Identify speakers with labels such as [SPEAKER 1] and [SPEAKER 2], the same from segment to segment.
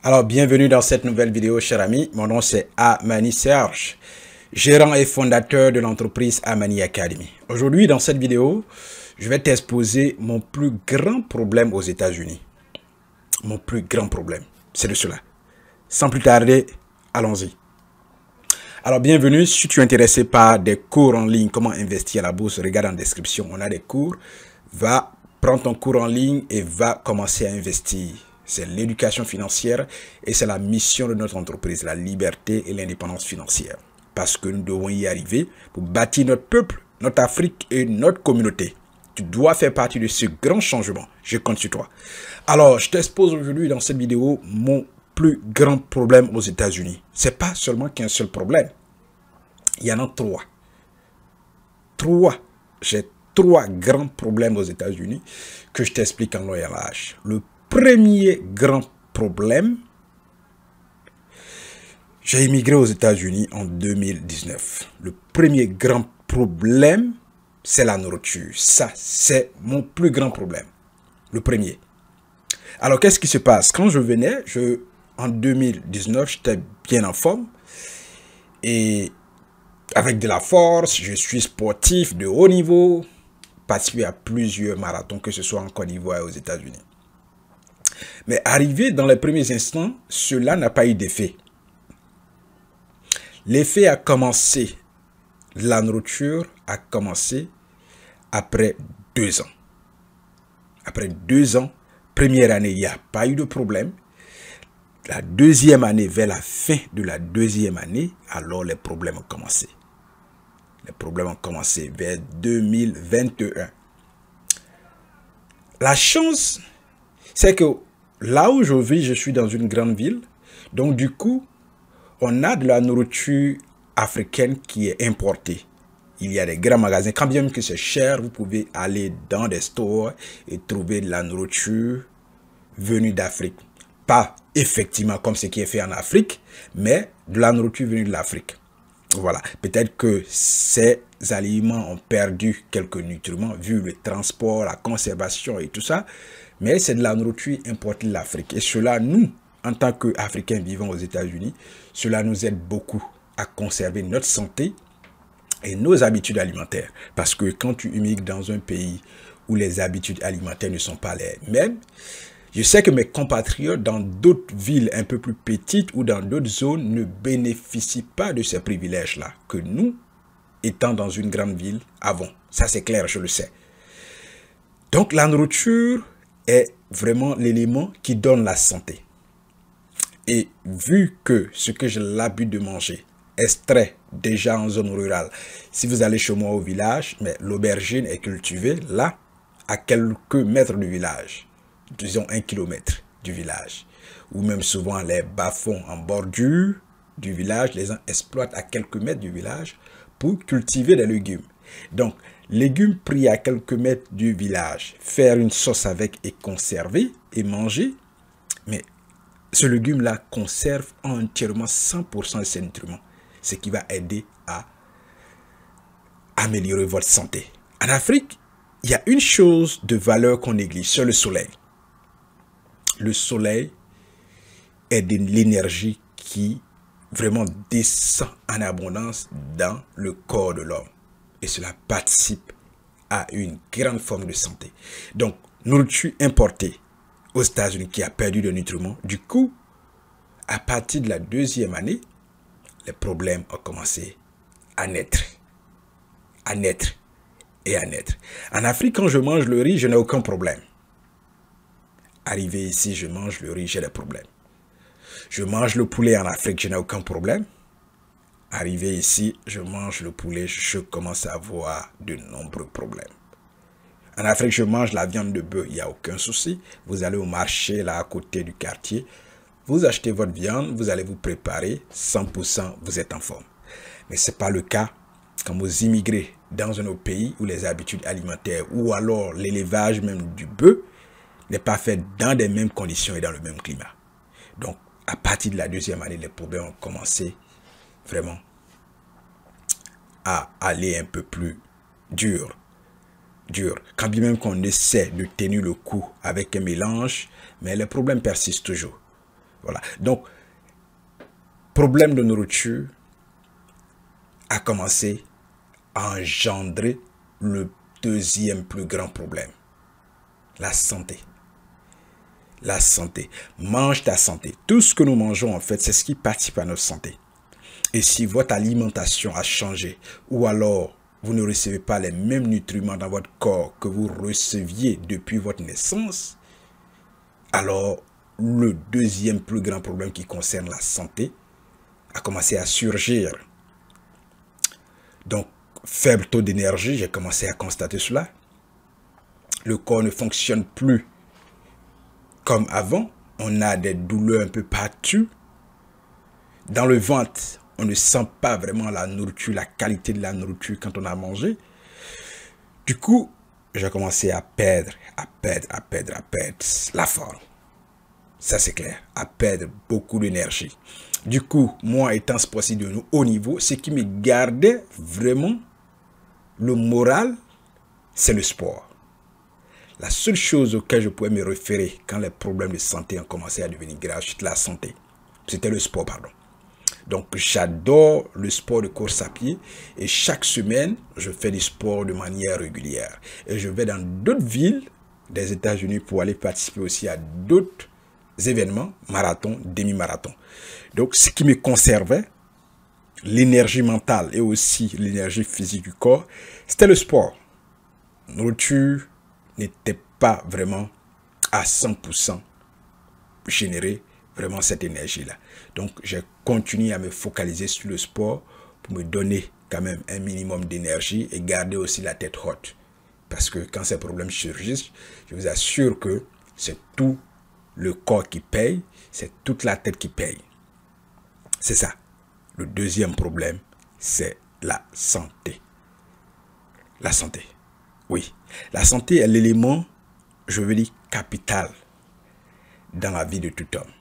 [SPEAKER 1] Alors, bienvenue dans cette nouvelle vidéo, cher ami. Mon nom, c'est Amani Serge, gérant et fondateur de l'entreprise Amani Academy. Aujourd'hui, dans cette vidéo, je vais t'exposer mon plus grand problème aux États-Unis. Mon plus grand problème, c'est de cela. Sans plus tarder, allons-y. Alors, bienvenue. Si tu es intéressé par des cours en ligne, comment investir à la bourse, regarde en description. On a des cours. Va prendre ton cours en ligne et va commencer à investir. C'est l'éducation financière et c'est la mission de notre entreprise, la liberté et l'indépendance financière. Parce que nous devons y arriver pour bâtir notre peuple, notre Afrique et notre communauté. Tu dois faire partie de ce grand changement. Je compte sur toi. Alors, je t'expose aujourd'hui dans cette vidéo mon plus grand problème aux États-Unis. C'est pas seulement qu'un seul problème. Il y en a trois. J'ai trois grands problèmes aux États-Unis que je t'explique en long et en large. Le premier grand problème, j'ai immigré aux États-Unis en 2019. Le premier grand problème, c'est la nourriture. Ça, c'est mon plus grand problème. Le premier. Alors, qu'est-ce qui se passe? Quand je venais, en 2019, j'étais bien en forme. Et avec de la force, je suis sportif de haut niveau. Participé à plusieurs marathons, que ce soit en Côte d'Ivoire et aux États-Unis. Mais arrivé dans les premiers instants, cela n'a pas eu d'effet. L'effet a commencé, la nourriture a commencé après 2 ans. Après 2 ans, première année, il n'y a pas eu de problème. La deuxième année, vers la fin de la deuxième année, alors les problèmes ont commencé. Les problèmes ont commencé vers 2021. La chance, c'est que là où je vis, je suis dans une grande ville. Donc du coup, on a de la nourriture africaine qui est importée. Il y a des grands magasins. Quand bien même que c'est cher, vous pouvez aller dans des stores et trouver de la nourriture venue d'Afrique. Pas effectivement comme ce qui est fait en Afrique, mais de la nourriture venue de l'Afrique. Voilà. Peut-être que ces aliments ont perdu quelques nutriments vu le transport, la conservation et tout ça. Mais c'est de la nourriture importée de l'Afrique. Et cela, nous, en tant qu'Africains vivant aux États-Unis, cela nous aide beaucoup à conserver notre santé et nos habitudes alimentaires. Parce que quand tu immigres dans un pays où les habitudes alimentaires ne sont pas les mêmes, je sais que mes compatriotes dans d'autres villes un peu plus petites ou dans d'autres zones ne bénéficient pas de ces privilèges-là que nous, étant dans une grande ville, avons. Ça, c'est clair, je le sais. Donc, la nourriture est vraiment l'élément qui donne la santé. Et vu que ce que j'ai l'habitude de manger extrait déjà en zone rurale, si vous allez chez moi au village, mais l'aubergine est cultivée là, à quelques mètres du village, disons 1 kilomètre du village, ou même souvent les bas-fonds en bordure du village, les gens exploitent à quelques mètres du village pour cultiver des légumes. Donc, légumes pris à quelques mètres du village, faire une sauce avec et conserver et manger, mais ce légume-là conserve entièrement 100% de ses nutriments, ce qui va aider à améliorer votre santé. En Afrique, il y a une chose de valeur qu'on néglige, c'est le soleil. Le soleil est de l'énergie qui vraiment descend en abondance dans le corps de l'homme. Et cela participe à une grande forme de santé. Donc, nourriture importée aux États-Unis qui a perdu de nutriments. Du coup, à partir de la deuxième année, les problèmes ont commencé à naître. À naître et à naître. En Afrique, quand je mange le riz, je n'ai aucun problème. Arrivé ici, je mange le riz, j'ai des problèmes. Je mange le poulet en Afrique, je n'ai aucun problème. Arrivé ici, je mange le poulet, je commence à avoir de nombreux problèmes. En Afrique, je mange la viande de bœuf, il n'y a aucun souci. Vous allez au marché, là, à côté du quartier. Vous achetez votre viande, vous allez vous préparer, 100%, vous êtes en forme. Mais ce n'est pas le cas quand vous immigrez dans un autre pays où les habitudes alimentaires ou alors l'élevage même du bœuf n'est pas fait dans les mêmes conditions et dans le même climat. Donc, à partir de la deuxième année, les problèmes ont commencé vraiment à aller un peu plus dur. Quand bien même qu'on essaie de tenir le coup avec un mélange, mais les problèmes persistent toujours. Voilà. Donc, problème de nourriture a commencé à engendrer le deuxième plus grand problème. La santé. La santé. Mange ta santé. Tout ce que nous mangeons, en fait, c'est ce qui participe à notre santé. Et si votre alimentation a changé, ou alors vous ne recevez pas les mêmes nutriments dans votre corps que vous receviez depuis votre naissance, alors le deuxième plus grand problème qui concerne la santé a commencé à surgir. Donc, faible taux d'énergie, j'ai commencé à constater cela. Le corps ne fonctionne plus comme avant. On a des douleurs un peu partout. Dans le ventre, on ne sent pas vraiment la nourriture, la qualité de la nourriture quand on a mangé. Du coup, j'ai commencé à perdre la forme. Ça, c'est clair. À perdre beaucoup d'énergie. Du coup, moi, étant sportif de haut niveau, ce qui me gardait vraiment le moral, c'est le sport. La seule chose auquel je pouvais me référer quand les problèmes de santé ont commencé à devenir graves, c'était la santé. C'était le sport, pardon. Donc, j'adore le sport de course à pied et chaque semaine, je fais du sport de manière régulière. Et je vais dans d'autres villes des États-Unis pour aller participer aussi à d'autres événements, marathon, demi-marathon. Donc, ce qui me conservait, l'énergie mentale et aussi l'énergie physique du corps, c'était le sport. La nourriture n'était pas vraiment à 100% générer vraiment cette énergie-là. Donc, j'ai continué à me focaliser sur le sport pour me donner quand même un minimum d'énergie et garder aussi la tête haute. Parce que quand ces problèmes surgissent, je vous assure que c'est tout le corps qui paye, c'est toute la tête qui paye. C'est ça. Le deuxième problème, c'est la santé. La santé. Oui. La santé est l'élément, je veux dire, capital dans la vie de tout homme.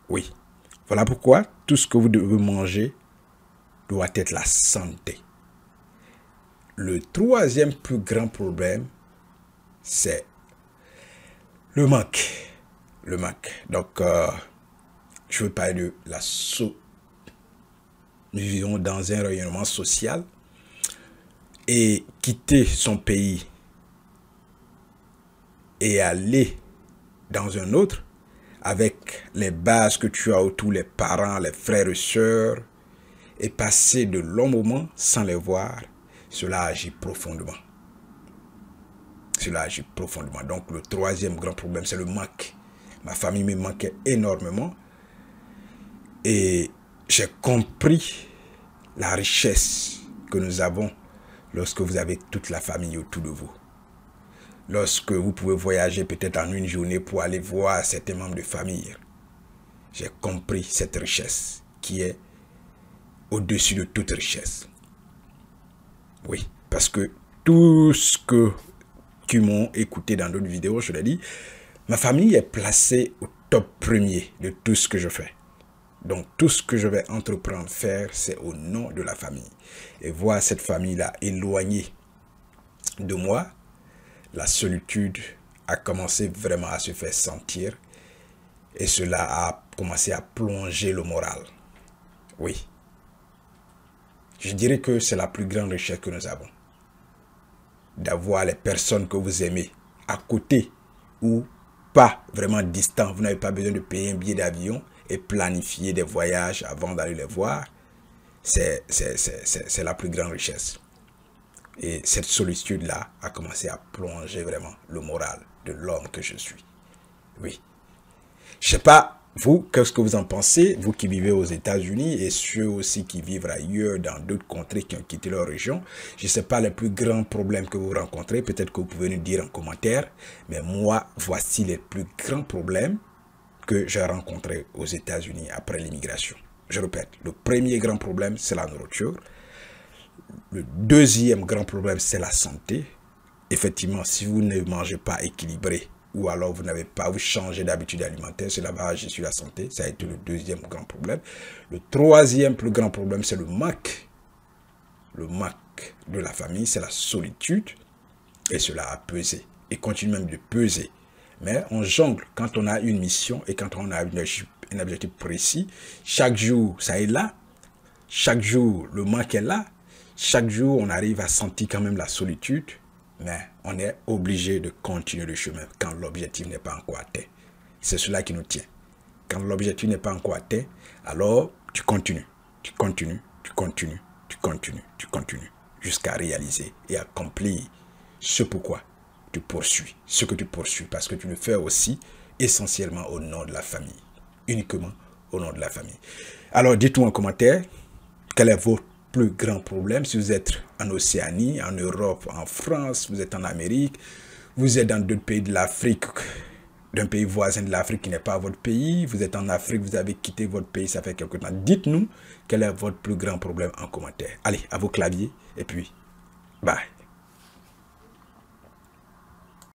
[SPEAKER 1] Oui. Voilà pourquoi tout ce que vous devez manger doit être la santé. Le troisième plus grand problème, c'est le manque. Le manque. Donc, je veux parler de la Nous vivons dans un rayonnement social et quitter son pays et aller dans un autre avec les bases que tu as autour, les parents, les frères et sœurs, et passer de longs moments sans les voir, cela agit profondément. Cela agit profondément. Donc le troisième grand problème, c'est le manque. Ma famille me manquait énormément et j'ai compris la richesse que nous avons lorsque vous avez toute la famille autour de vous. Lorsque vous pouvez voyager peut-être en une journée pour aller voir certains membres de famille. J'ai compris cette richesse qui est au-dessus de toute richesse. Oui, parce que tout ce que qui m'ont écouté dans d'autres vidéos, je l'ai dit, ma famille est placée au top premier de tout ce que je fais. Donc, tout ce que je vais entreprendre faire, c'est au nom de la famille. Et voir cette famille-là éloignée de moi, la solitude a commencé vraiment à se faire sentir. Et cela a commencé à plonger le moral. Oui. Je dirais que c'est la plus grande richesse que nous avons. D'avoir les personnes que vous aimez à côté ou pas vraiment distants. Vous n'avez pas besoin de payer un billet d'avion et planifier des voyages avant d'aller les voir. C'est la plus grande richesse. Et cette solitude-là a commencé à plonger vraiment le moral de l'homme que je suis. Oui. Je ne sais pas, vous, qu'est-ce que vous en pensez, vous qui vivez aux États-Unis et ceux aussi qui vivent ailleurs dans d'autres contrées qui ont quitté leur région. Je ne sais pas les plus grands problèmes que vous rencontrez, peut-être que vous pouvez nous dire en commentaire. Mais moi, voici les plus grands problèmes que j'ai rencontrés aux États-Unis après l'immigration. Je répète, le premier grand problème, c'est la nourriture. Le deuxième grand problème, c'est la santé. Effectivement, si vous ne mangez pas équilibré, ou alors vous n'avez pas, vous changez d'habitude alimentaire, cela va agir sur la santé. Ça a été le deuxième grand problème. Le troisième plus grand problème, c'est le manque. Le manque de la famille, c'est la solitude. Et cela a pesé. Et continue même de peser Mais on jongle quand on a une mission et quand on a un objectif précis. Chaque jour, ça est là. Chaque jour, le manque est là. Chaque jour, on arrive à sentir quand même la solitude. Mais on est obligé de continuer le chemin quand l'objectif n'est pas encore atteint. C'est cela qui nous tient. Quand l'objectif n'est pas encore atteint, alors tu continues, tu continues, tu continues, tu continues, tu continues, jusqu'à réaliser et accomplir ce pourquoi tu poursuis, ce que tu poursuis, parce que tu le fais aussi essentiellement au nom de la famille, uniquement au nom de la famille. Alors dites-moi en commentaire, quel est votre plus grand problème, si vous êtes en Océanie, en Europe, en France, vous êtes en Amérique, vous êtes dans d'autres pays de l'Afrique, d'un pays voisin de l'Afrique qui n'est pas votre pays, vous êtes en Afrique, vous avez quitté votre pays, ça fait quelque temps. Dites-nous quel est votre plus grand problème en commentaire. Allez, à vos claviers, et puis, bye.